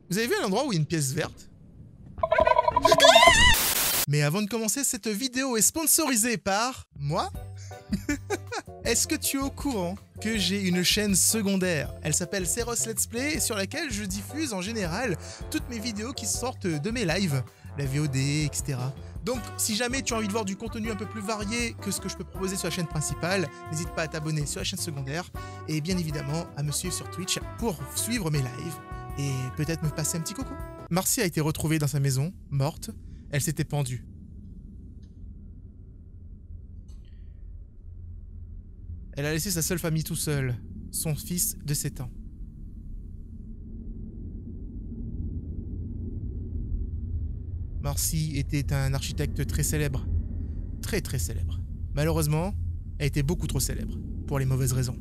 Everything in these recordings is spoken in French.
Vous avez vu un endroit où il y a une pièce verte? Mais avant de commencer, cette vidéo est sponsorisée par moi. Est-ce que tu es au courant que j'ai une chaîne secondaire? Elle s'appelle Seros Let's Play, sur laquelle je diffuse en général toutes mes vidéos qui sortent de mes lives, la VOD, etc. Donc si jamais tu as envie de voir du contenu un peu plus varié que ce que je peux proposer sur la chaîne principale, n'hésite pas à t'abonner sur la chaîne secondaire et bien évidemment à me suivre sur Twitch pour suivre mes lives et peut-être me passer un petit coucou. Marcy a été retrouvée dans sa maison, morte. Elle s'était pendue. Elle a laissé sa seule famille tout seul, son fils de 7 ans. Marcy était un architecte très célèbre. Très très célèbre. Malheureusement, elle était beaucoup trop célèbre, pour les mauvaises raisons.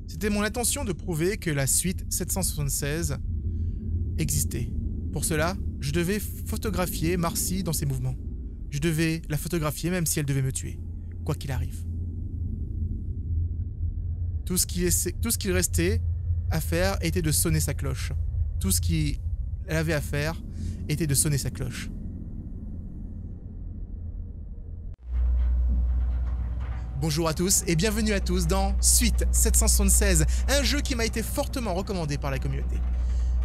C'était mon intention de prouver que la suite 776 existait. Pour cela, je devais photographier Marcy dans ses mouvements. Je devais la photographier même si elle devait me tuer, quoi qu'il arrive. Tout ce qu'il restait à faire était de sonner sa cloche. Tout ce qu'il avait à faire était de sonner sa cloche. Bonjour à tous et bienvenue à tous dans Suite 776, un jeu qui m'a été fortement recommandé par la communauté.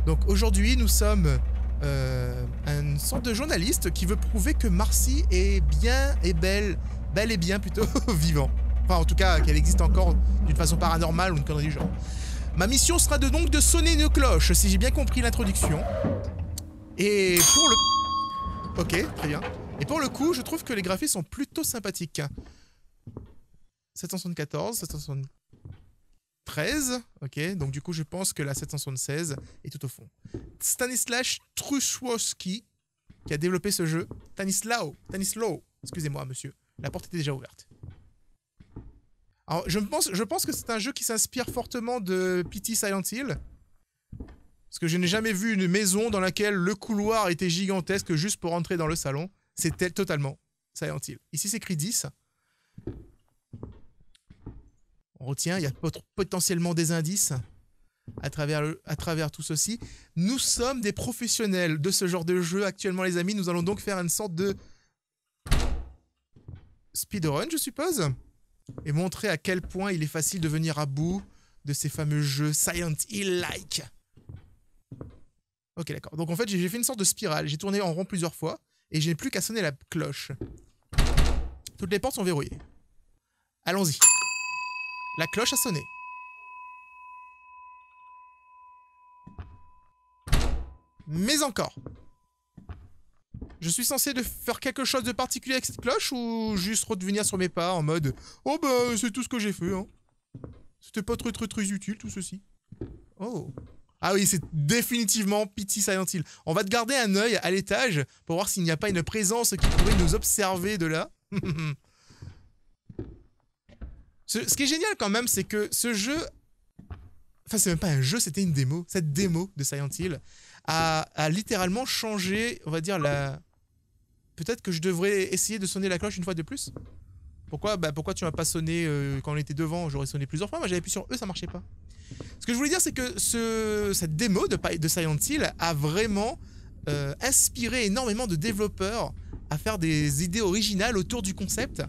Donc aujourd'hui, nous sommes une sorte de journaliste qui veut prouver que Marcy est bien et bel et bien plutôt vivant. Enfin, en tout cas, qu'elle existe encore d'une façon paranormale ou une connerie du genre. Ma mission sera donc de sonner une cloche, si j'ai bien compris l'introduction. Et pour le... Ok, très bien. Et pour le coup, je trouve que les graphismes sont plutôt sympathiques. 774, 773... ok, donc du coup je pense que la 776 est tout au fond. Stanislas Truszkowski qui a développé ce jeu. Stanislaw, excusez-moi monsieur, la porte était déjà ouverte. Alors je pense que c'est un jeu qui s'inspire fortement de Pity Silent Hill. Parce que je n'ai jamais vu une maison dans laquelle le couloir était gigantesque juste pour entrer dans le salon. C'était totalement Silent Hill. Ici c'est écrit 10. On retient, il y a potentiellement des indices à travers tout ceci. Nous sommes des professionnels de ce genre de jeu actuellement, les amis. Nous allons donc faire une sorte de speedrun, je suppose, et montrer à quel point il est facile de venir à bout de ces fameux jeux Silent Hill-like. Ok, d'accord. Donc en fait, j'ai fait une sorte de spirale. J'ai tourné en rond plusieurs fois et je n'ai plus qu'à sonner la cloche. Toutes les portes sont verrouillées. Allons-y. La cloche a sonné. Mais encore. Je suis censé faire quelque chose de particulier avec cette cloche ou juste revenir sur mes pas en mode « Oh bah c'est tout ce que j'ai fait hein. C'était pas très utile tout ceci. » Oh. Ah oui, c'est définitivement Pity Silent Hill. On va te garder un œil à l'étage pour voir s'il n'y a pas une présence qui pourrait nous observer de là. Ce qui est génial quand même, c'est que ce jeu... Enfin, c'est même pas un jeu, c'était une démo. Cette démo de Silent Hill a littéralement changé, on va dire, la... Peut-être que je devrais essayer de sonner la cloche une fois de plus. Pourquoi? Bah, pourquoi tu m'as pas sonné quand on était devant? J'aurais sonné plusieurs fois. Moi, j'avais appuyé sur E, ça marchait pas. Ce que je voulais dire, c'est que cette démo de Silent Hill a vraiment inspiré énormément de développeurs à faire des idées originales autour du concept.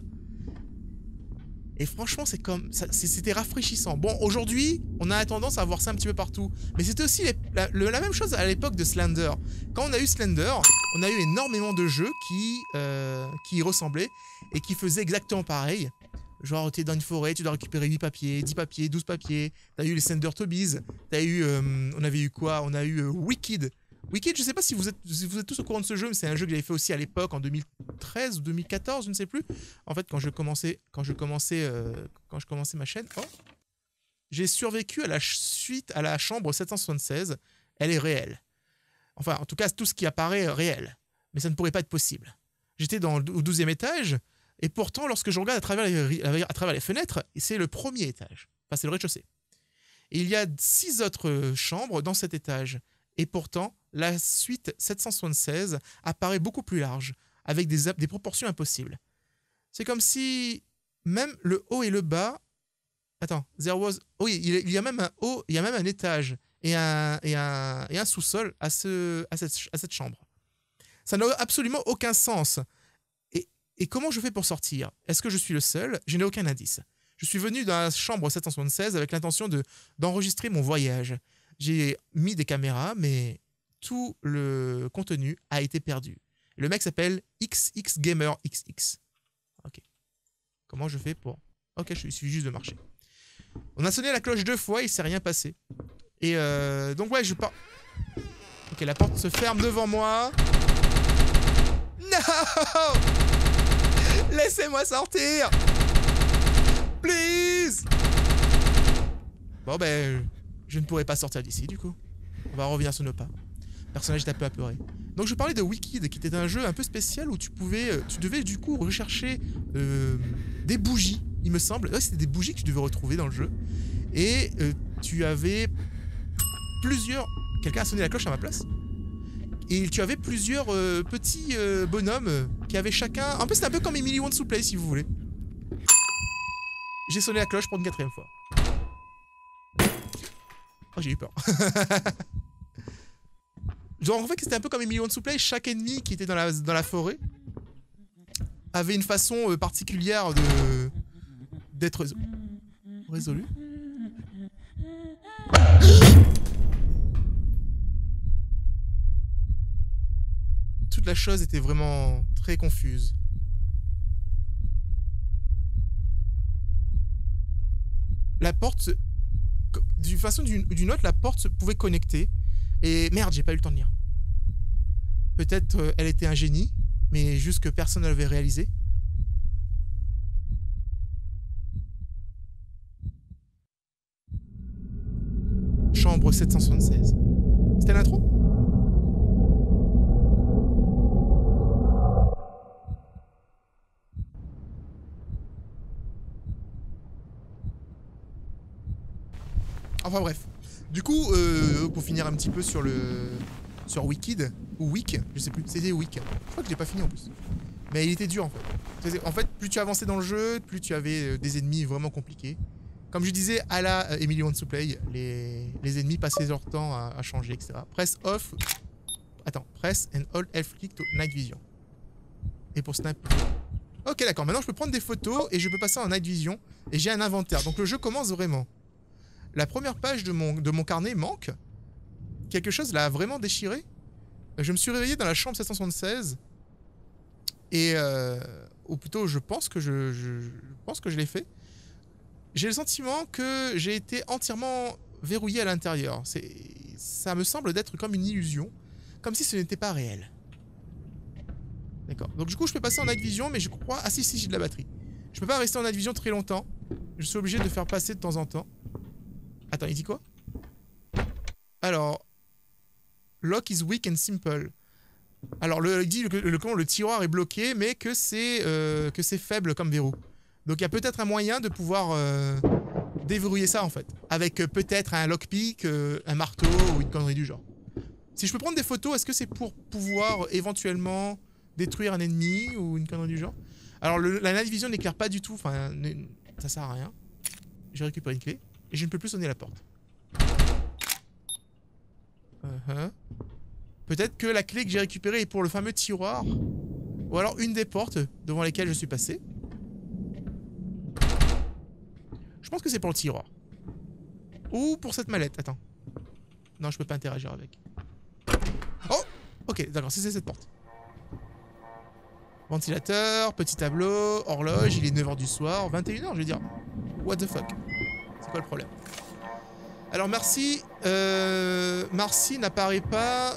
Et franchement, c'était rafraîchissant. Bon, aujourd'hui, on a tendance à voir ça un petit peu partout. Mais c'était aussi la même chose à l'époque de Slender. Quand on a eu Slender, on a eu énormément de jeux qui y ressemblaient et qui faisaient exactement pareil. Genre, tu es dans une forêt, tu dois récupérer 8 papiers, 10 papiers, 12 papiers. T'as eu les Slender Tobies. T'as eu... on avait eu quoi? On a eu Wicked. Wicked, je sais pas si vous êtes tous au courant de ce jeu, mais c'est un jeu que j'avais fait aussi à l'époque, en 2013 ou 2014, je ne sais plus. En fait, quand je commençais ma chaîne, j'ai survécu à la chambre 776. Elle est réelle. Enfin, en tout cas, tout ce qui apparaît est réel. Mais ça ne pourrait pas être possible. J'étais au 12e étage, et pourtant, lorsque je regarde à travers les fenêtres, c'est le premier étage. Enfin, c'est le rez-de-chaussée. Et il y a 6 autres chambres dans cet étage. Et pourtant, la suite 776 apparaît beaucoup plus large, avec des proportions impossibles. C'est comme si même le haut et le bas Attends, there was... Oui, il y a même un haut, il y a même un étage et un sous-sol à cette chambre. Ça n'a absolument aucun sens. Et comment je fais pour sortir? Est-ce que je suis le seul? Je n'ai aucun indice. Je suis venu dans la chambre 776 avec l'intention d'enregistrer mon voyage. J'ai mis des caméras, mais tout le contenu a été perdu. Le mec s'appelle XXGamerXX. Ok. Comment je fais pour... Ok, il suffit juste de marcher. On a sonné la cloche 2 fois, il s'est rien passé. Et donc ouais, je pars... Ok, la porte se ferme devant moi. Non! Laissez-moi sortir! Please! Bon ben, je ne pourrai pas sortir d'ici du coup. On va revenir sur nos pas. Le personnage est un peu apeuré. Donc je parlais de Wicked, qui était un jeu un peu spécial où tu devais du coup rechercher des bougies, il me semble. Ouais, c'était des bougies que tu devais retrouver dans le jeu. Et tu avais plusieurs... Quelqu'un a sonné la cloche à ma place. Et tu avais plusieurs petits bonhommes qui avaient chacun... En plus, c'était un peu comme Emily Wants to Play, si vous voulez. J'ai sonné la cloche pour une 4e fois. Oh, j'ai eu peur. Genre, en fait, c'était un peu comme Emily Wants to Play. Chaque ennemi qui était dans la forêt avait une façon particulière d'être résolu. Toute la chose était vraiment très confuse. La porte, d'une façon ou d'une autre, la porte pouvait connecter. Et merde, j'ai pas eu le temps de lire. Peut-être elle était un génie, mais juste que personne ne l'avait réalisé. Chambre 776. C'était l'intro? Enfin bref. Du coup, pour finir un petit peu sur Wicked, ou Wick, je sais plus, c'était Wick. Je crois que je l'ai pas fini en plus. Mais il était dur en fait. En fait, plus tu avançais dans le jeu, plus tu avais des ennemis vraiment compliqués. Comme je disais, à la Emily Wants to Play, les ennemis passaient leur temps à changer, etc. Press off. Attends, press and hold F click to night vision. Et pour snap. Ok, d'accord. Maintenant, je peux prendre des photos et je peux passer en night vision. Et j'ai un inventaire. Donc le jeu commence vraiment. La première page de mon carnet manque. Quelque chose l'a vraiment déchiré. Je me suis réveillé dans la chambre 776. Et... ou plutôt, je pense que je l'ai fait. J'ai le sentiment que j'ai été entièrement verrouillé à l'intérieur. Ça me semble d'être comme une illusion. Comme si ce n'était pas réel. D'accord. Donc du coup, je peux passer en night vision, mais je crois... Ah si, j'ai de la batterie. Je peux pas rester en night vision très longtemps. Je suis obligé de faire passer de temps en temps. Attends, il dit quoi? Alors... Lock is weak and simple. Alors, il dit que le tiroir est bloqué, mais que c'est faible comme verrou. Donc, il y a peut-être un moyen de pouvoir déverrouiller ça, en fait. Avec peut-être un lockpick, un marteau ou une connerie du genre. Si je peux prendre des photos, est-ce que c'est pour pouvoir éventuellement détruire un ennemi ou une connerie du genre? Alors, la night vision n'éclaire pas du tout. Enfin, ça sert à rien. J'ai récupéré une clé. Et je ne peux plus sonner la porte. Peut-être que la clé que j'ai récupérée est pour le fameux tiroir. Ou alors une des portes devant lesquelles je suis passé. Je pense que c'est pour le tiroir. Ou pour cette mallette. Attends. Non, je peux pas interagir avec. Oh! Ok, d'accord, c'est cette porte. Ventilateur, petit tableau, horloge, il est 9h du soir, 21h, je veux dire. What the fuck? C'est quoi le problème? Alors Marcy n'apparaît pas...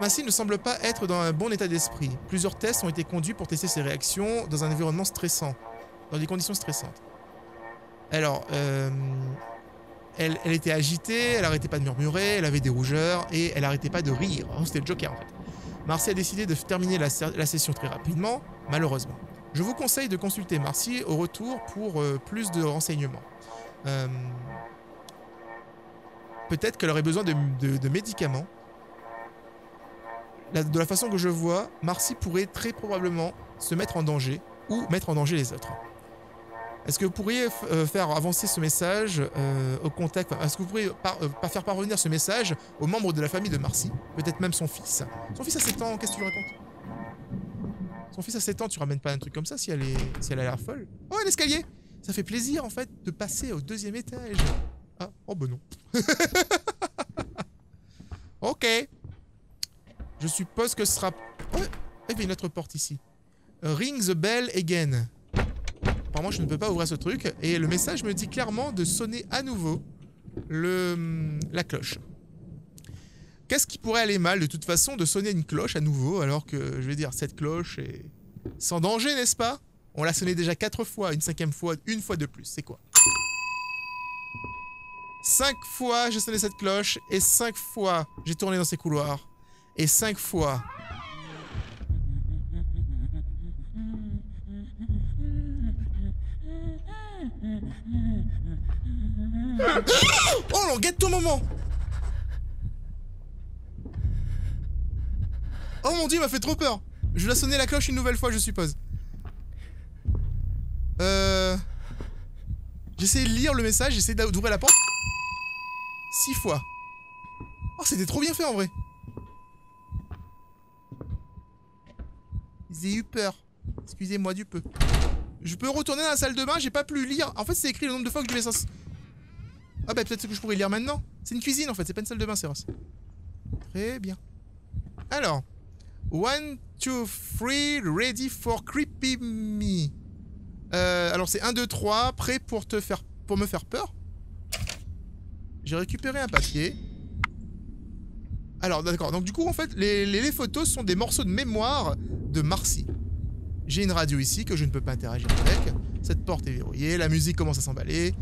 Marcy ne semble pas être dans un bon état d'esprit. Plusieurs tests ont été conduits pour tester ses réactions dans un environnement stressant. Dans des conditions stressantes. Alors, elle était agitée, elle arrêtait pas de murmurer, elle avait des rougeurs et elle arrêtait pas de rire. Oh, c'était le Joker en fait. Marcy a décidé de terminer la session très rapidement, malheureusement. Je vous conseille de consulter Marcy au retour pour plus de renseignements. Peut-être qu'elle aurait besoin de médicaments. De la façon que je vois, Marcy pourrait très probablement se mettre en danger ou mettre en danger les autres. Est-ce que vous pourriez faire avancer ce message au contact... Est-ce que vous pourriez pas faire parvenir ce message aux membres de la famille de Marcy? Peut-être même son fils. Son fils a 7 ans, qu'est-ce que tu lui racontes? Son fils a 7 ans, tu ramènes pas un truc comme ça si elle a l'air folle. Oh, un escalier! Ça fait plaisir, en fait, de passer au 2e étage. Ah, oh bah non. Ok. Je suppose que ce sera... Oh, il y a une autre porte ici. Ring the bell again. Apparemment, je ne peux pas ouvrir ce truc. Et le message me dit clairement de sonner à nouveau la cloche. Qu'est-ce qui pourrait aller mal, de toute façon, de sonner une cloche à nouveau, alors que, je vais dire, cette cloche est sans danger, n'est-ce pas? On l'a sonné déjà 4 fois, une 5e fois, une fois de plus. C'est quoi? 5 fois j'ai sonné cette cloche, et 5 fois j'ai tourné dans ces couloirs. Et 5 fois... Oh, on guette ton moment. Oh mon dieu, il m'a fait trop peur. Je vais sonner la cloche une nouvelle fois, je suppose. J'essaie de lire le message, j'essaie d'ouvrir la porte. 6 fois. Oh, c'était trop bien fait en vrai. J'ai eu peur. Excusez-moi du peu. Je peux retourner dans la salle de bain, j'ai pas pu lire. En fait, c'est écrit le nombre de fois que je vais ça. Ah bah peut-être que je pourrais lire maintenant. C'est une cuisine en fait, c'est pas une salle de bain, c'est Ross. Très bien. Alors. 1, 2, 3, ready for creepy me. Alors c'est 1, 2, 3, prêt pour me faire peur. J'ai récupéré un papier. Alors d'accord, donc du coup en fait les photos sont des morceaux de mémoire de Marcy. J'ai une radio ici que je ne peux pas interagir avec. Cette porte est verrouillée, la musique commence à s'emballer.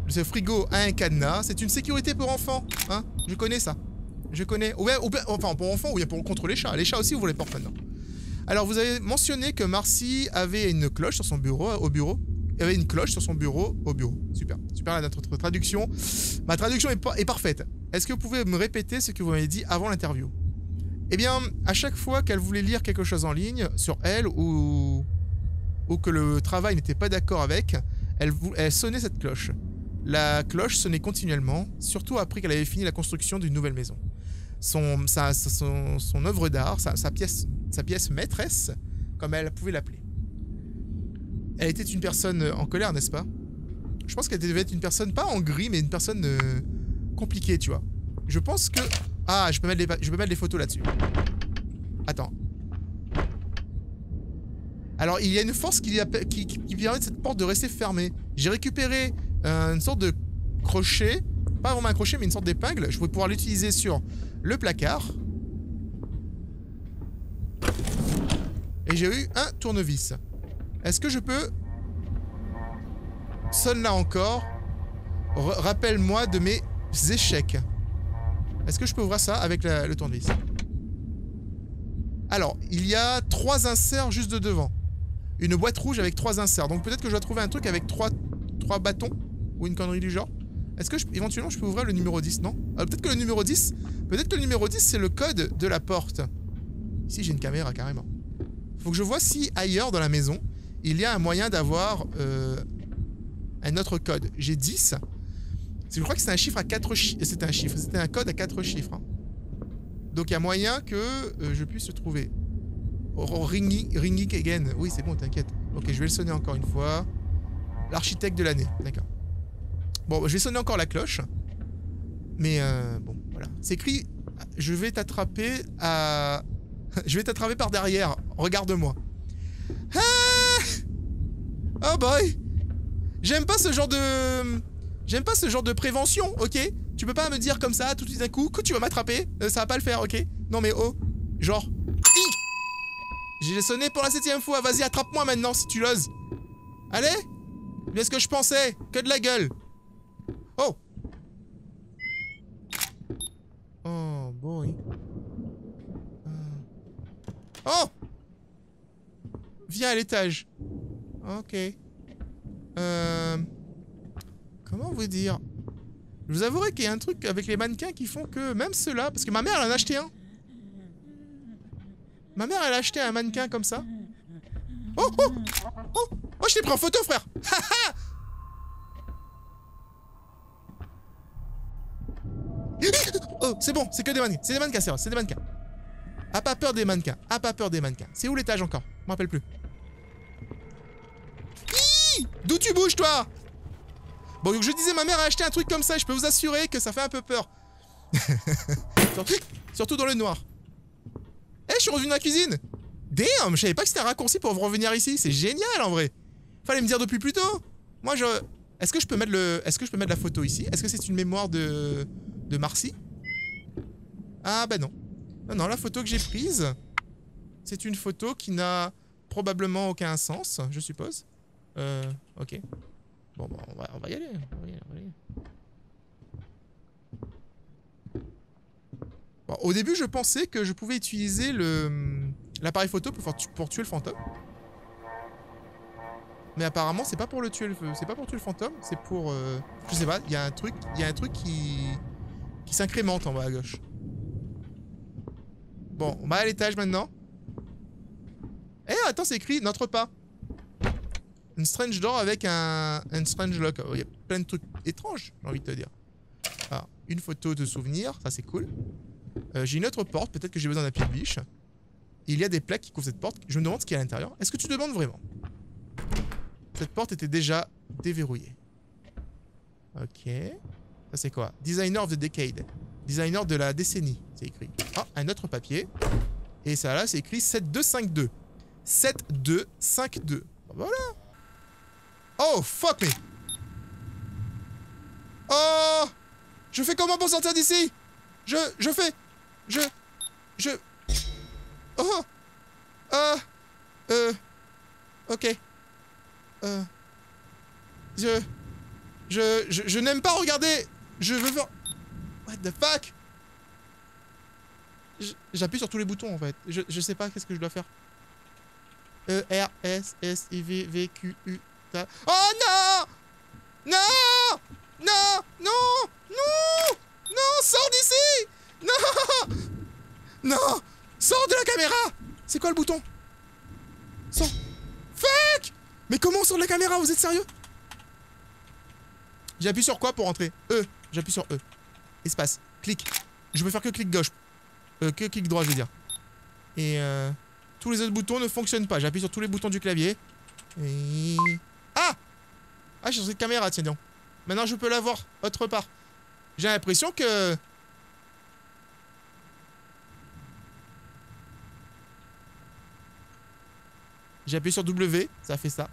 Ce frigo a un cadenas, c'est une sécurité pour enfants, hein. Je connais ça. Je connais. Ouais, enfin pour enfants ou bien contre les chats. Les chats aussi vous les portez maintenant. Alors vous avez mentionné que Marcy avait une cloche sur son bureau, au bureau. Il y avait une cloche sur son bureau, au bureau. Super. Super notre traduction. Ma traduction est parfaite. Est-ce que vous pouvez me répéter ce que vous m'avez dit avant l'interview? Eh bien, à chaque fois qu'elle voulait lire quelque chose en ligne, sur elle, ou que le travail n'était pas d'accord avec, elle sonnait cette cloche. La cloche sonnait continuellement, surtout après qu'elle avait fini la construction d'une nouvelle maison. Son œuvre d'art, sa pièce maîtresse, comme elle pouvait l'appeler. Elle était une personne en colère, n'est-ce pas? Je pense qu'elle devait être une personne, pas en gris, mais une personne compliquée, tu vois. Je pense que... Ah, je peux mettre les photos là-dessus. Attends. Alors, il y a une force qui permet de cette porte de rester fermée. J'ai récupéré une sorte de crochet. Pas vraiment un crochet, mais une sorte d'épingle. Je vais pouvoir l'utiliser sur le placard. Et j'ai eu un tournevis. Est-ce que je peux... Sonne là encore. Rappelle-moi de mes échecs. Est-ce que je peux ouvrir ça avec le tournevis? Alors, il y a 3 inserts juste de devant. Une boîte rouge avec 3 inserts. Donc peut-être que je dois trouver un truc avec 3 bâtons. Ou une connerie du genre. Est-ce que éventuellement je peux ouvrir le numéro 10? Non, peut-être que le numéro 10... Peut-être que le numéro 10 c'est le code de la porte. Ici j'ai une caméra carrément. Faut que je vois si ailleurs dans la maison il y a un moyen d'avoir un autre code. J'ai 10. Je crois que c'est un chiffre à 4 chiffres. C'était un code à 4 chiffres. Hein. Donc il y a moyen que je puisse le trouver. Ringing again. Oui, c'est bon, t'inquiète. Ok, je vais le sonner encore une fois. L'architecte de l'année. D'accord. Bon, je vais sonner encore la cloche. Mais bon, voilà. C'est écrit. Je vais t'attraper à... Je vais t'attraper par derrière. Regarde-moi. Ah! Oh boy! J'aime pas ce genre de prévention, ok? Tu peux pas me dire comme ça tout d'un coup que tu vas m'attraper, ça va pas le faire, ok? Non mais oh, genre... J'ai sonné pour la 7e fois, vas-y attrape-moi maintenant si tu l'oses. Allez? Mais ce que je pensais, que de la gueule. Oh! Oh boy. Oh! Viens à l'étage. Ok. Comment vous dire? Je vous avouerai qu'il y a un truc avec les mannequins qui font que même ceux-là... Parce que ma mère, elle en a acheté un. Ma mère, elle a acheté un mannequin comme ça. Oh, oh! Oh! Oh, je t'ai pris en photo, frère! Haha! oh, c'est bon, c'est que des mannequins. C'est des mannequins, c'est des mannequins. A pas peur des mannequins. A pas peur des mannequins. C'est où l'étage encore? Je me rappelle plus. D'où tu bouges, toi? Bon, donc je disais, ma mère a acheté un truc comme ça. Je peux vous assurer que ça fait un peu peur. Surtout dans le noir. Eh, je suis revenu dans la cuisine. Damn, je savais pas que c'était un raccourci pour revenir ici. C'est génial, en vrai. Fallait me dire depuis plus tôt. Moi, je... Est-ce que je peux mettre la photo ici? Est-ce que c'est une mémoire de Marcy? Ah, bah non. Non, non, la photo que j'ai prise, c'est une photo qui n'a probablement aucun sens, je suppose. Ok. Bon, bah, on va y aller. Bon, au début, je pensais que je pouvais utiliser l'appareil photo pour tuer le fantôme. Mais apparemment, c'est pas pour tuer le fantôme, c'est pour... je sais pas, il y a un truc qui s'incrémente en bas à gauche. Bon, on va à l'étage maintenant. Eh, attends, c'est écrit, n'entre pas. Une strange door avec un strange lock. Il y a plein de trucs étranges, j'ai envie de te dire. Alors, une photo de souvenir, ça c'est cool. J'ai une autre porte, peut-être que j'ai besoin d'un pied de biche. Il y a des plaques qui couvrent cette porte. Je me demande ce qu'il y a à l'intérieur. Est-ce que tu demandes vraiment? Cette porte était déjà déverrouillée. Ok. Ça c'est quoi? Designer of the Decade. Designer de la décennie, c'est écrit. Ah, un autre papier. Et ça là, c'est écrit 7252. 7252. Voilà. Oh, fuck me. Oh. Je fais comment pour sortir d'ici? Oh. Ok. Je n'aime pas regarder. Je veux voir. What the fuck? J'appuie sur tous les boutons en fait. Je sais pas qu'est-ce que je dois faire. E, R, S, S, I, V, V, Q, U, T. Oh non! Non! Non! Non! Non! Non! Sors d'ici! Non! Non! Sors de la caméra! C'est quoi le bouton? Sors! Fuck! Mais comment on sort de la caméra? Vous êtes sérieux? J'appuie sur quoi pour entrer? E. J'appuie sur E. Espace. Clic. Je peux faire que clic gauche. Que clic droit, je veux dire. Et tous les autres boutons ne fonctionnent pas. J'appuie sur tous les boutons du clavier. Et... Ah! Ah, j'ai cette caméra, tiens donc. Maintenant, je peux la voir autre part. J'ai l'impression que... J'ai appuyé sur W, ça fait ça.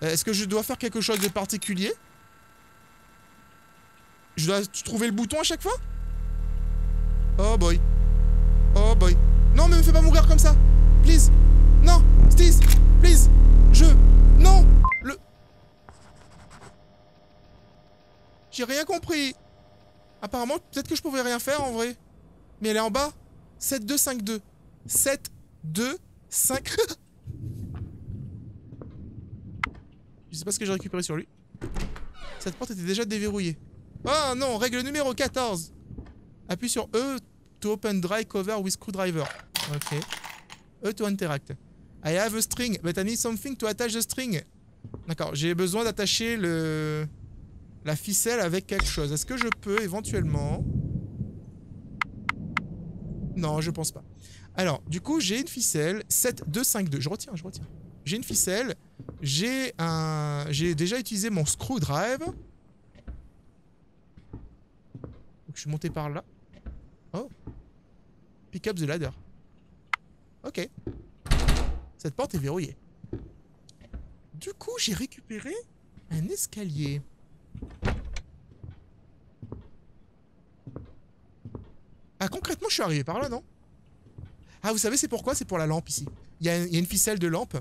Est-ce que je dois faire quelque chose de particulier? Je dois trouver le bouton à chaque fois? Oh boy. Oh boy. Non, mais me fais pas mourir comme ça. Please. Non. Stiz. Please. Non. J'ai rien compris. Apparemment, peut-être que je pouvais rien faire en vrai. Mais elle est en bas. 7252. 725. Je sais pas ce que j'ai récupéré sur lui. Cette porte était déjà déverrouillée. Oh non, règle numéro 14. Appuie sur E to open dry cover with screwdriver. Ok. E to interact. I have a string, but I need something to attach the string. D'accord, j'ai besoin d'attacher la ficelle avec quelque chose. Est-ce que je peux éventuellement... Non, je pense pas. Alors, du coup, j'ai une ficelle 7252. Je retiens. J'ai une ficelle. J'ai déjà utilisé mon screwdriver. Donc, je suis monté par là. Oh. Pick up the ladder. Ok. Cette porte est verrouillée. Du coup, j'ai récupéré un escalier. Ah, concrètement, je suis arrivé par là, non? Ah, vous savez, c'est pourquoi? C'est pour la lampe, ici. Il y a une ficelle de lampe.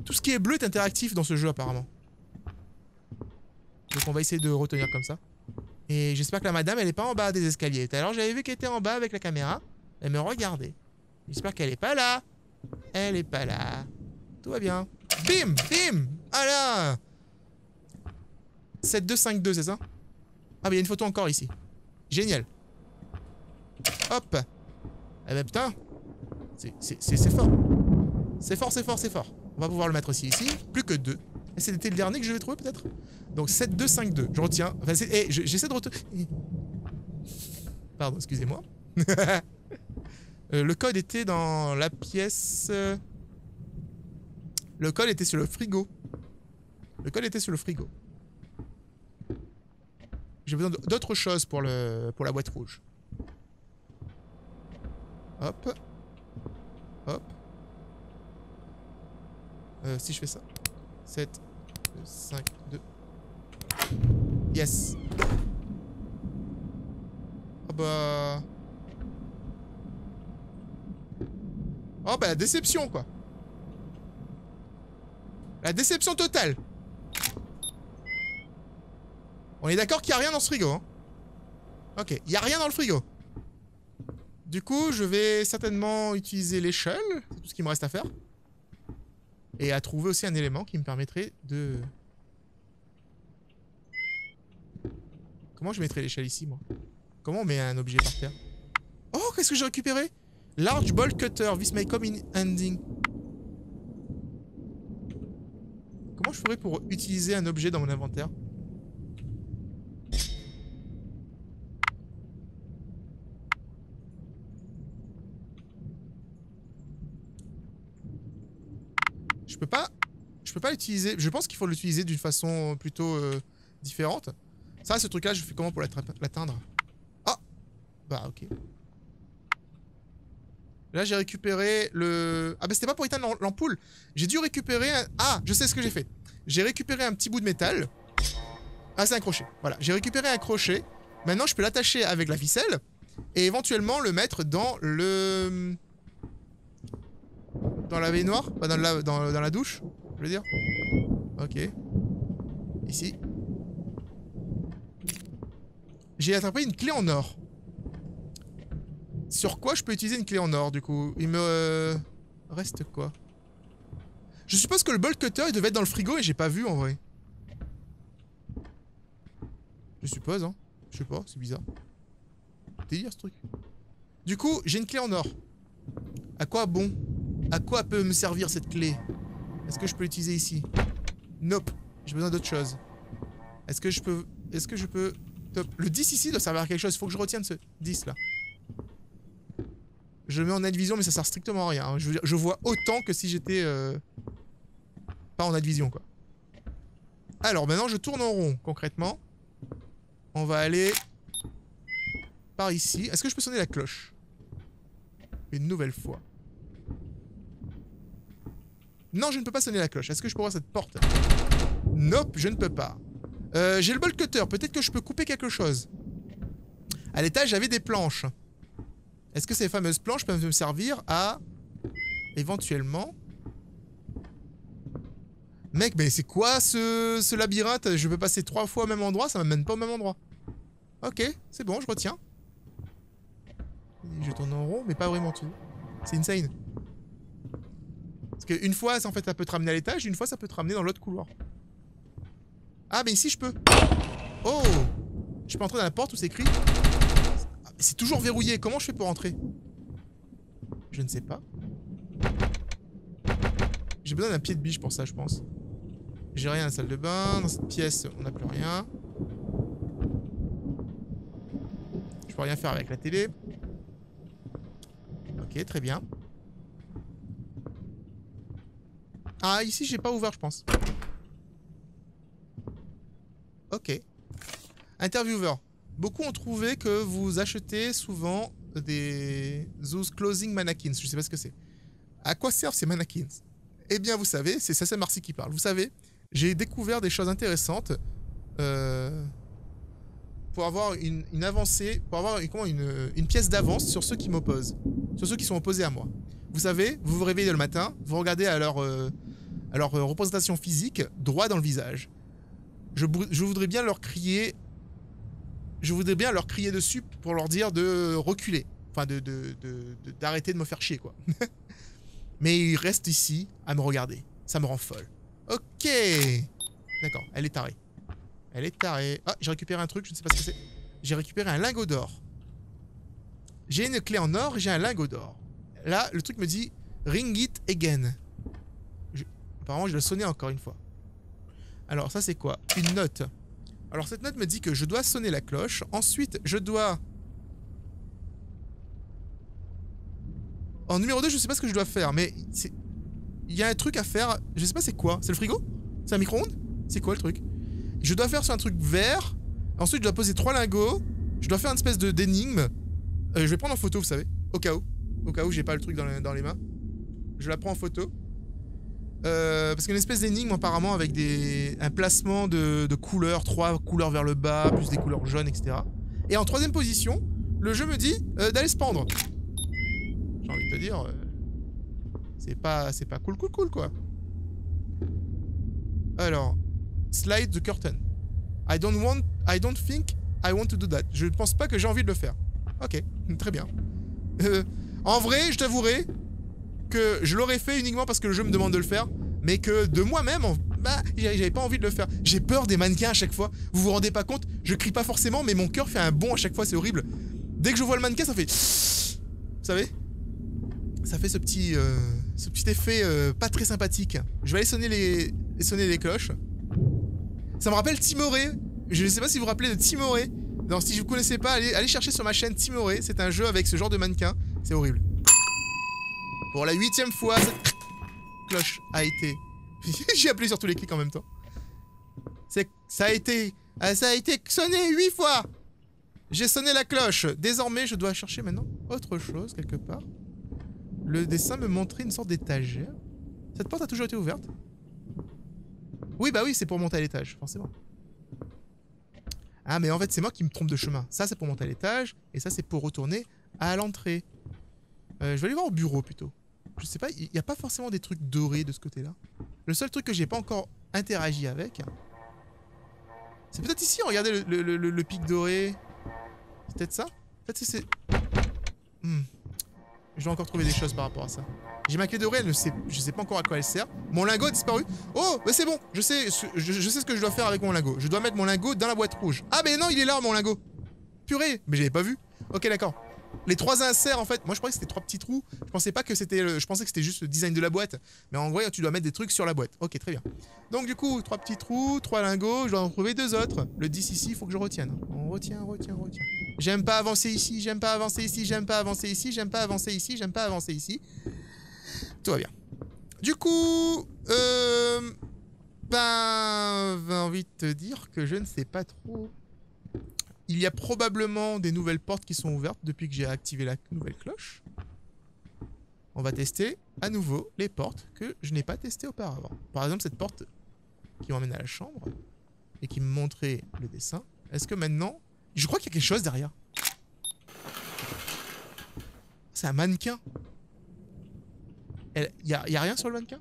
Tout ce qui est bleu est interactif dans ce jeu, apparemment. Donc, on va essayer de retenir comme ça. Et j'espère que la madame, elle est pas en bas des escaliers. Alors, j'avais vu qu'elle était en bas avec la caméra. Elle me regardait. J'espère qu'elle est pas là. Elle est pas là. Tout va bien. Bim! Bim! Ah là! 7252, c'est ça? Ah, mais il y a une photo encore ici. Génial. Hop! Eh ben putain! C'est fort. C'est fort. On va pouvoir le mettre aussi ici. Plus que 2. Et c'était le dernier que je vais trouver peut-être? Donc 7252. Je retiens. Enfin, j'essaie de retenir. Pardon, excusez-moi. Le code était dans la pièce... Le code était sur le frigo. Le code était sur le frigo. J'ai besoin d'autre chose pour la boîte rouge. Hop. Hop. Si je fais ça. 7, 5, 2. Yes. Oh bah... Oh bah la déception quoi. La déception totale. On est d'accord qu'il n'y a rien dans ce frigo. Hein. Ok, il n'y a rien dans le frigo. Du coup, je vais certainement utiliser l'échelle. C'est tout ce qu'il me reste à faire. Et à trouver aussi un élément qui me permettrait de... Comment je mettrais l'échelle ici, moi? Comment on met un objet par terre? Oh, qu'est-ce que j'ai récupéré? Large ball cutter. This may come in handy. Comment je ferais pour utiliser un objet dans mon inventaire? Je peux pas l'utiliser. Je pense qu'il faut l'utiliser d'une façon plutôt différente. Ça, ce truc-là, je fais comment pour l'atteindre? Ah! Bah, ok. Là, j'ai récupéré le... Ah, bah, c'était pas pour éteindre l'ampoule. J'ai dû récupérer un... Ah, je sais ce que j'ai fait. J'ai récupéré un petit bout de métal. Ah, c'est un crochet. Voilà, j'ai récupéré un crochet. Maintenant, je peux l'attacher avec la ficelle et éventuellement le mettre dans le... Dans la baignoire? Pas dans la douche, je veux dire. Ok. Ici. J'ai attrapé une clé en or. Sur quoi je peux utiliser une clé en or, du coup? Il me... reste quoi? Je suppose que le bolt cutter, il devait être dans le frigo et j'ai pas vu, en vrai. Je suppose, hein. Je sais pas, c'est bizarre. Délire, ce truc. Du coup, j'ai une clé en or. À quoi bon? À quoi peut me servir cette clé? Est-ce que je peux l'utiliser ici? Nope. J'ai besoin d'autre chose. Est-ce que je peux... Top. Le 10 ici doit servir à quelque chose. Il faut que je retienne ce 10 là. Je le mets en night vision mais ça sert strictement à rien. Hein. Je vois autant que si j'étais... pas en night vision quoi. Alors maintenant je tourne en rond concrètement. On va aller... par ici. Est-ce que je peux sonner la cloche? Une nouvelle fois. Non, je ne peux pas sonner la cloche. Est-ce que je peux voir cette porte? Nope, je ne peux pas. J'ai le bolt cutter. Peut-être que je peux couper quelque chose. À l'étage, j'avais des planches. Est-ce que ces fameuses planches peuvent me servir à... éventuellement... Mec, mais c'est quoi ce labyrinthe? Je peux passer 3 fois au même endroit, ça m'amène pas au même endroit. Ok, c'est bon, je retiens. Je tourne en rond, mais pas vraiment tout. C'est insane. Parce qu'une fois, en fait, ça peut te ramener à l'étage, une fois, ça peut te ramener dans l'autre couloir. Ah, mais ici, je peux. Oh! Je peux entrer dans la porte où c'est écrit. C'est toujours verrouillé. Comment je fais pour entrer? Je ne sais pas. J'ai besoin d'un pied de biche pour ça, je pense. J'ai rien à la salle de bain. Dans cette pièce, on n'a plus rien. Je peux rien faire avec la télé. Ok, très bien. Ah, ici, j'ai pas ouvert, je pense. Ok. Intervieweur. Beaucoup ont trouvé que vous achetez souvent des those closing mannequins. Je sais pas ce que c'est. À quoi servent ces mannequins? Eh bien, vous savez, c'est Sassy Marcy qui parle. Vous savez, j'ai découvert des choses intéressantes pour avoir une avancée, pour avoir une pièce d'avance sur ceux qui m'opposent, sur ceux qui sont opposés à moi. Vous savez, vous vous réveillez le matin, vous regardez à leur représentation physique, droit dans le visage. Je voudrais bien leur crier... Je voudrais bien leur crier dessus pour leur dire de reculer. Enfin, d'arrêter de me faire chier, quoi. Mais ils restent ici à me regarder. Ça me rend folle. Ok. D'accord, elle est tarée. Elle est tarée. Ah, j'ai récupéré un truc, je ne sais pas ce que c'est. J'ai récupéré un lingot d'or. J'ai une clé en or et j'ai un lingot d'or. Là, le truc me dit ring it again. Apparemment, je dois sonner encore une fois. Alors, ça, c'est quoi? Une note. Alors, cette note me dit que je dois sonner la cloche. Ensuite, je dois En numéro 2, je sais pas ce que je dois faire, mais il y a un truc à faire. Je sais pas c'est quoi. C'est le frigo? C'est un micro-ondes? C'est quoi le truc? Je dois faire sur un truc vert. Ensuite, je dois poser 3 lingots. Je dois faire une espèce d'énigme. Je vais prendre en photo, vous savez. Au cas où. Au cas où j'ai pas le truc dans les mains. Je la prends en photo. Parce qu'il y a une espèce d'énigme apparemment avec un placement de couleurs. 3 couleurs vers le bas, plus des couleurs jaunes, etc. Et en 3ème position, le jeu me dit d'aller se pendre. J'ai envie de te dire... c'est pas cool quoi. Alors, slide the curtain. I don't think I want to do that. Je ne pense pas que j'ai envie de le faire. Ok, très bien. En vrai, je t'avouerai que je l'aurais fait uniquement parce que le jeu me demande de le faire, mais que de moi-même, bah, j'avais pas envie de le faire. J'ai peur des mannequins à chaque fois. Vous vous rendez pas compte? Je crie pas forcément, mais mon cœur fait un bond à chaque fois, c'est horrible. Dès que je vois le mannequin, ça fait... Vous savez? Ça fait ce petit effet pas très sympathique. Je vais aller sonner les cloches. Ça me rappelle Timoré. Je ne sais pas si vous vous rappelez de Timoré. Donc si vous ne connaissez pas, allez chercher sur ma chaîne Timoré. C'est un jeu avec ce genre de mannequin. C'est horrible. Pour la 8e fois, cette cloche a été... J'ai appuyé sur tous les clics en même temps. Ça a été sonné 8 fois. J'ai sonné la cloche. Désormais, je dois chercher maintenant autre chose quelque part. Le dessin me montrait une sorte d'étagère. Cette porte a toujours été ouverte? Oui, bah oui, c'est pour monter à l'étage, forcément. Ah, mais en fait, c'est moi qui me trompe de chemin. Ça, c'est pour monter à l'étage, et ça, c'est pour retourner à l'entrée. Je vais aller voir au bureau, plutôt. Je sais pas, il n'y a pas forcément des trucs dorés de ce côté-là. Le seul truc que j'ai pas encore interagi avec... C'est peut-être ici, regardez le pic doré. C'est peut-être ça? Peut-être que c'est... Je dois encore trouver des choses par rapport à ça. J'ai ma clé dorée, je sais pas encore à quoi elle sert. Mon lingot a disparu. Oh, bah c'est bon, je sais ce que je dois faire avec mon lingot. Je dois mettre mon lingot dans la boîte rouge. Ah, mais non, il est là, mon lingot. Purée, mais j'avais pas vu. Ok, d'accord. Les 3 inserts, en fait, moi je croyais que c'était 3 petits trous. Je pensais pas que c'était... Je pensais que c'était juste le design de la boîte. Mais en vrai, tu dois mettre des trucs sur la boîte. Ok, très bien. Donc du coup, 3 petits trous, 3 lingots. Je dois en trouver 2 autres. Le 10 ici, il faut que je retienne. On retient. J'aime pas avancer ici, j'aime pas avancer ici, j'aime pas avancer ici, j'aime pas avancer ici, j'aime pas avancer ici. Tout va bien. Du coup, ben, j'ai envie de te dire que je ne sais pas trop. Il y a probablement des nouvelles portes qui sont ouvertes depuis que j'ai activé la nouvelle cloche. On va tester à nouveau les portes que je n'ai pas testées auparavant. Par exemple, cette porte qui m'emmène à la chambre et qui me montrait le dessin. Est-ce que maintenant... Je crois qu'il y a quelque chose derrière. C'est un mannequin. Il y a rien sur le mannequin?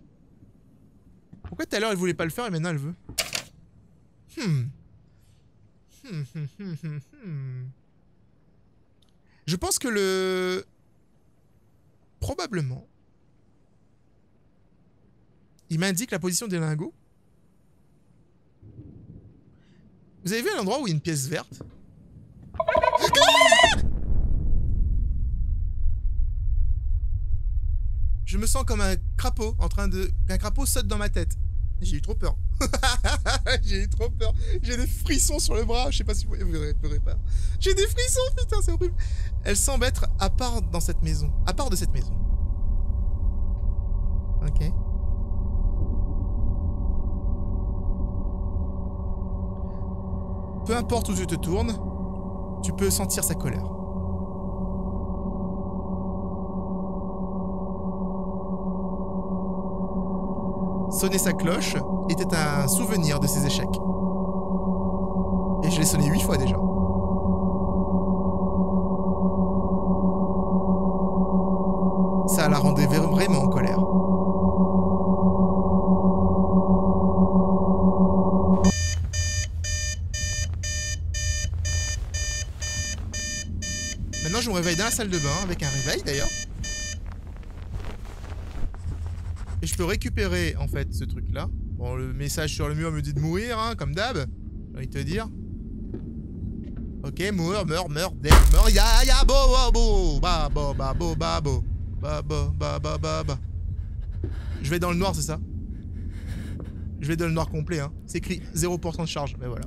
Pourquoi tout à l'heure elle voulait pas le faire et maintenant elle veut? Je pense que probablement... Il m'indique la position des lingots. Vous avez vu un endroit où il y a une pièce verte? Je me sens comme un crapaud en train de... Un crapaud saute dans ma tête. J'ai eu trop peur. J'ai eu trop peur. J'ai des frissons sur le bras. Je sais pas si vous verrez pas. J'ai des frissons, putain, c'est horrible. Elle semble être à part dans cette maison. À part de cette maison. Ok. Peu importe où tu te tournes, tu peux sentir sa colère. Sonner sa cloche était un souvenir de ses échecs. Et je l'ai sonné 8 fois déjà. Ça la rendait vraiment en colère. Maintenant je me réveille dans la salle de bain avec un réveil d'ailleurs. Et je peux récupérer en fait ce truc là. Bon, le message sur le mur me dit de mourir, hein, comme d'hab. J'ai envie de te dire. Ok, meurs, ya, bo, ba, bo, ba, bo, ba, bo. Ba, bo, ba, ba, ba, ba. Je vais dans le noir, c'est ça? Je vais dans le noir complet, hein. C'est écrit 0% de charge, mais voilà.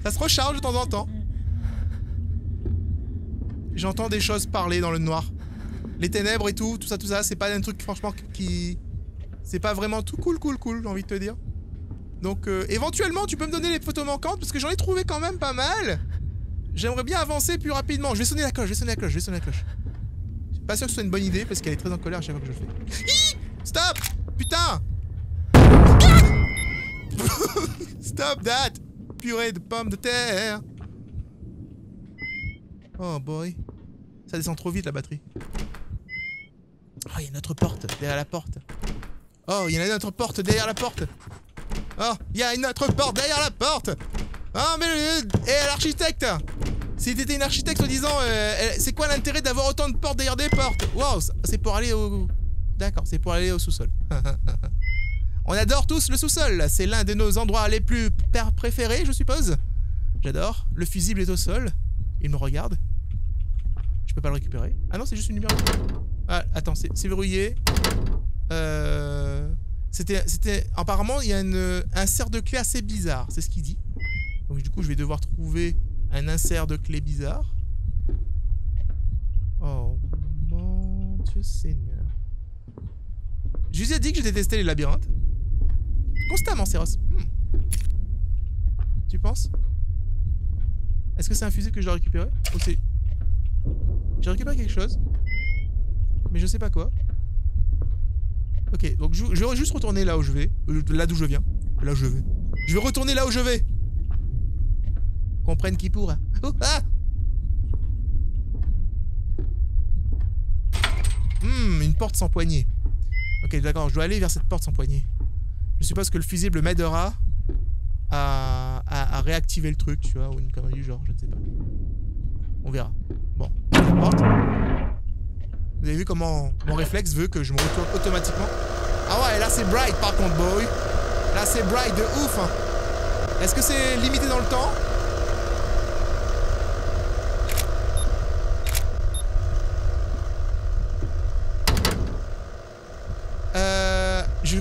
Ça se recharge de temps en temps. J'entends des choses parler dans le noir. Les ténèbres et tout ça, c'est pas un truc franchement qui... C'est pas vraiment tout cool, j'ai envie de te dire. Donc éventuellement tu peux me donner les photos manquantes parce que j'en ai trouvé quand même pas mal. J'aimerais bien avancer plus rapidement. Je vais sonner la cloche, je suis pas sûr que ce soit une bonne idée parce qu'elle est très en colère à chaque fois que je le fais. Hi, stop. Putain. Stop that. Purée de pommes de terre. Oh boy. Ça descend trop vite la batterie. Oh, il y a une autre porte derrière la porte. Oh, il y a une autre porte derrière la porte. Oh, il y a une autre porte derrière la porte. Oh, mais... Et l'architecte. Si t'étais une architecte en disant... c'est quoi l'intérêt d'avoir autant de portes derrière des portes? Wow, c'est pour aller au... D'accord, c'est pour aller au sous-sol. On adore tous le sous-sol. C'est l'un de nos endroits les plus préférés, je suppose. J'adore. Le fusible est au sol. Il me regarde. Je peux pas le récupérer. Ah non, c'est juste une lumière. Ah, attends, c'est verrouillé. C'était... Apparemment, il y a un insert de clé assez bizarre. C'est ce qu'il dit. Donc du coup, je vais devoir trouver un insert de clé bizarre. Oh mon Dieu Seigneur. Je vous ai dit que je détestais les labyrinthes. Constamment, Céros. Tu penses? Est-ce que c'est un fusible que je dois récupérer? Ou c'est... J'ai récupéré quelque chose. Mais je sais pas quoi. Ok, donc je vais juste retourner là où je vais. Là d'où je viens. Là où je vais. Je vais retourner là où je vais. Comprenne qui pourra. Oh, ah! Une porte sans poignée. Ok, d'accord, je dois aller vers cette porte sans poignée. Je suppose que le fusible m'aidera à réactiver le truc, tu vois, ou une connerie du genre, je ne sais pas. On verra. Bon, la porte. Vous avez vu comment mon réflexe veut que je me retourne automatiquement? Ah ouais, là c'est bright par contre, boy. Là c'est bright de ouf. Hein. Est-ce que c'est limité dans le temps?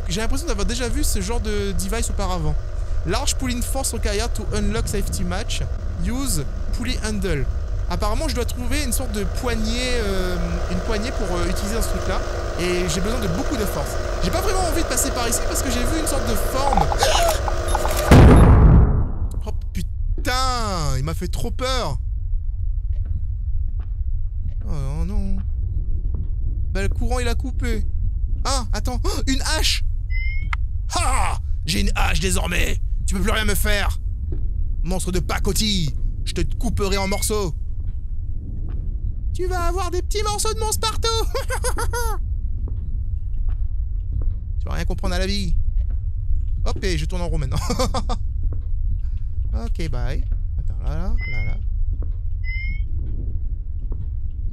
J'ai l'impression d'avoir déjà vu ce genre de device auparavant. Large pulling force required to unlock safety match. Use pulley handle. Apparemment, je dois trouver une sorte de poignée, pour utiliser dans ce truc-là. Et j'ai besoin de beaucoup de force. J'ai pas vraiment envie de passer par ici parce que j'ai vu une sorte de forme. Oh putain, il m'a fait trop peur. Oh non. Bah le courant il a coupé. Ah, attends, oh, une hache. Ah, j'ai une hache désormais. Tu peux plus rien me faire. Monstre de pacotille. Je te couperai en morceaux. Tu vas avoir des petits morceaux de monstre partout. Tu vas rien comprendre à la vie. Hop, et je tourne en rond maintenant. Ok, bye. Attends, là.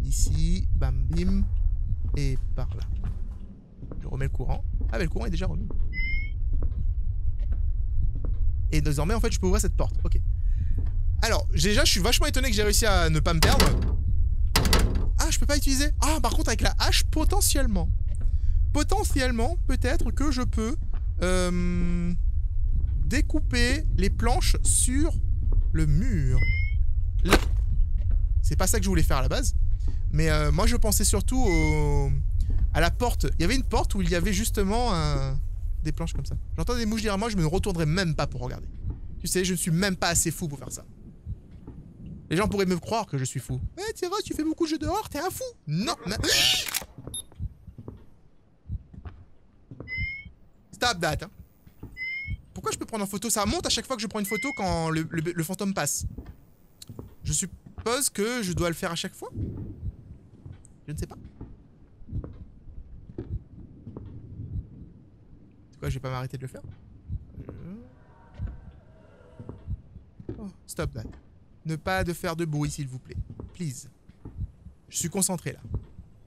Ici, bam, bim. Et par là. Je remets le courant. Ah, mais le courant est déjà remis. Et désormais, en fait, je peux ouvrir cette porte. Ok. Alors, déjà, je suis vachement étonné que j'ai réussi à ne pas me perdre. Ah, je peux pas utiliser. Ah, par contre, avec la hache, potentiellement. Potentiellement, peut-être que je peux découper les planches sur le mur. C'est pas ça que je voulais faire à la base. Mais moi, je pensais surtout à la porte. Il y avait une porte où il y avait justement des planches comme ça. J'entends des mouches derrière moi, je me retournerai même pas pour regarder. Tu sais, je ne suis même pas assez fou pour faire ça. Les gens pourraient me croire que je suis fou. Eh, Tira, tu fais beaucoup de jeux dehors, t'es un fou. Non, mais... Stop that. Hein. Pourquoi je peux prendre en photo? Ça monte à chaque fois que je prends une photo quand le fantôme passe. Je suppose que je dois le faire à chaque fois. Je ne sais pas. C'est quoi, je vais pas m'arrêter de le faire. Oh, stop that. Ne pas de faire de bruit, s'il vous plaît. Please. Je suis concentré, là.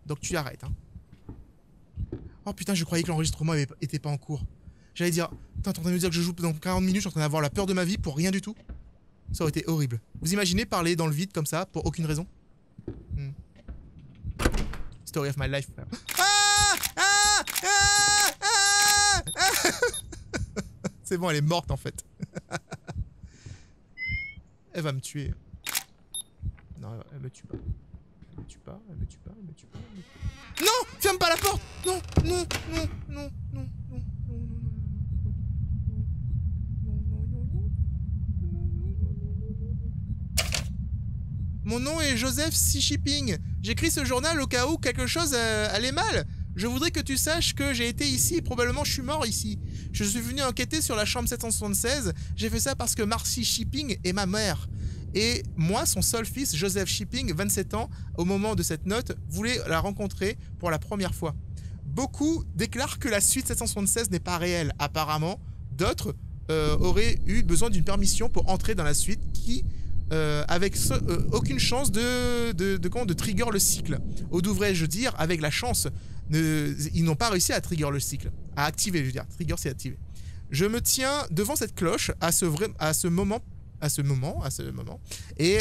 Donc tu arrêtes, hein. Oh putain, je croyais que l'enregistrement était pas en cours. J'allais dire... Putain, t'es en train de me dire que je joue dans 40 minutes, je suis en train d'avoir la peur de ma vie pour rien du tout. Ça aurait été horrible. Vous imaginez parler dans le vide comme ça, pour aucune raison? Story of my life, frère. C'est bon, elle est morte, en fait. Elle va me tuer. Non, elle me tue pas. me tue pas, elle me tue pas, elle me tue pas, elle me tue pas. Non! Ferme pas la porte! Non, non, non, non, non, non, non, Mon nom est Joseph C. Shipping. J'écris ce journal au cas où quelque chose allait mal. Je voudrais que tu saches que j'ai été ici et probablement je suis mort ici. Je suis venu enquêter sur la chambre 776. J'ai fait ça parce que Marcy Shipping est ma mère. Et moi, son seul fils, Joseph Shipping, 27 ans, au moment de cette note, voulait la rencontrer pour la première fois. Beaucoup déclarent que la suite 776 n'est pas réelle. Apparemment, d'autres auraient eu besoin d'une permission pour entrer dans la suite qui... avec aucune chance de trigger le cycle. Ou devrais-je dire, avec la chance, ils n'ont pas réussi à trigger le cycle. À activer, je veux dire. Trigger, c'est activer. Je me tiens devant cette cloche à ce moment. Et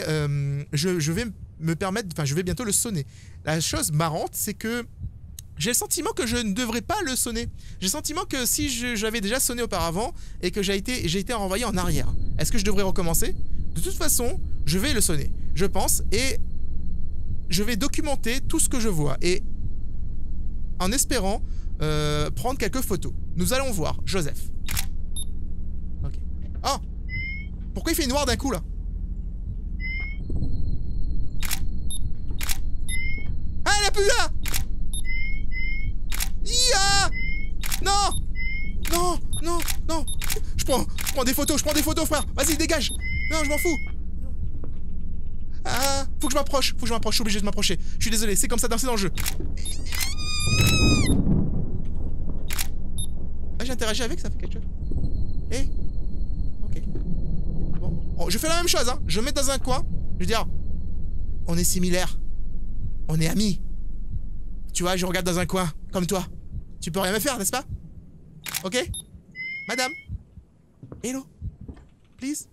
je vais me permettre... Enfin, je vais bientôt le sonner. La chose marrante, c'est que j'ai le sentiment que je ne devrais pas le sonner. J'ai le sentiment que si j'avais déjà sonné auparavant et que j'ai été renvoyé en arrière, est-ce que je devrais recommencer ? De toute façon, je vais le sonner, je pense, et je vais documenter tout ce que je vois, et en espérant prendre quelques photos. Nous allons voir, Joseph. Ok. Oh! Pourquoi il fait noir d'un coup, là? Ah, elle a plus là! Ia! Non! Non! Non! Non! Je prends des photos, frère! Vas-y, dégage! Non, je m'en fous. Ah, faut que je m'approche, je suis obligé de m'approcher. Je suis désolé, c'est comme ça c'est dans le jeu. Ah, j'ai interagi avec, ça fait quelque chose. Eh? Ok. Bon, je fais la même chose, hein. Je me mets dans un coin. Je veux dire, on est similaires. On est amis. Tu vois, je regarde dans un coin, comme toi. Tu peux rien me faire, n'est-ce pas? Ok? Madame? Hello? Please?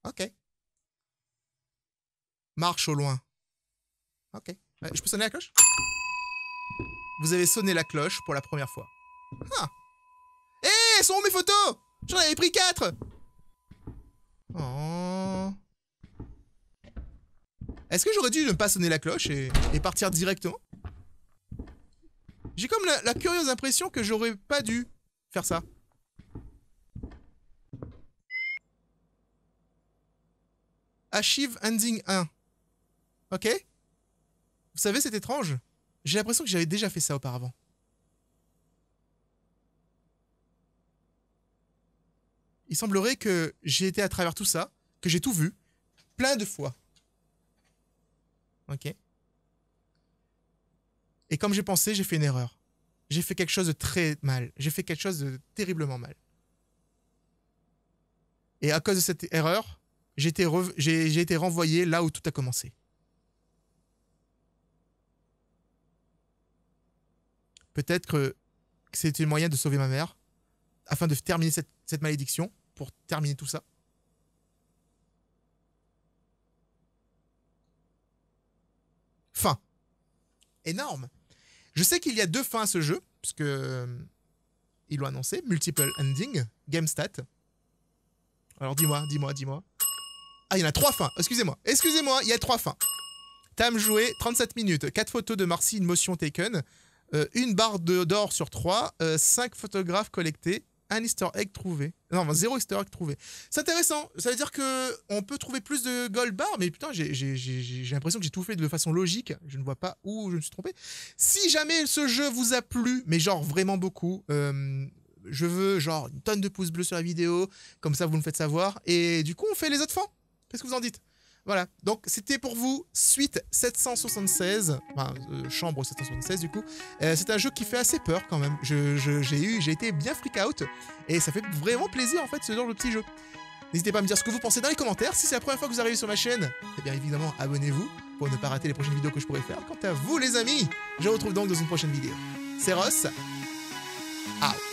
Ok. Marche au loin. Ok. Je peux sonner la cloche? Vous avez sonné la cloche pour la première fois. Ah. Hé, elles sont où mes photos? J'en avais pris 4. Oh. Est-ce que j'aurais dû ne pas sonner la cloche et partir directement? J'ai comme la curieuse impression que j'aurais pas dû faire ça. Achieve Ending 1. Ok? Vous savez, c'est étrange. J'ai l'impression que j'avais déjà fait ça auparavant. Il semblerait que j'ai été à travers tout ça, que j'ai tout vu, plein de fois. Ok? Et comme j'ai pensé, j'ai fait une erreur. J'ai fait quelque chose de très mal. J'ai fait quelque chose de terriblement mal. Et à cause de cette erreur, j'ai été renvoyé là où tout a commencé. Peut-être que c'était le moyen de sauver ma mère, afin de terminer cette malédiction, pour terminer tout ça. Fin. Énorme. Je sais qu'il y a 2 fins à ce jeu, puisque ils l'ont annoncé, multiple ending, game stat. Alors dis-moi. Ah, il y en a 3 fins, excusez-moi, il y a 3 fins. Time joué, 37 minutes, 4 photos de Marcy, une motion taken, 1 barre d'or sur 3, 5 photographes collectés, 1 easter egg trouvé. Non, 0 easter egg trouvé. C'est intéressant, ça veut dire qu'on peut trouver plus de gold bar, mais putain, j'ai l'impression que j'ai tout fait de façon logique, je ne vois pas où je me suis trompé. Si jamais ce jeu vous a plu, mais genre vraiment beaucoup, je veux genre une tonne de pouces bleus sur la vidéo, comme ça vous me faites savoir, et du coup on fait les autres fins. Qu'est-ce que vous en dites? Voilà, donc c'était pour vous suite 776, enfin chambre 776 du coup. C'est un jeu qui fait assez peur quand même. J'ai été bien freak out et ça fait vraiment plaisir en fait ce genre de petit jeu. N'hésitez pas à me dire ce que vous pensez dans les commentaires. Si c'est la première fois que vous arrivez sur ma chaîne, eh bien évidemment abonnez-vous pour ne pas rater les prochaines vidéos que je pourrai faire. Quant à vous les amis, je vous retrouve donc dans une prochaine vidéo. C'est Ross, out.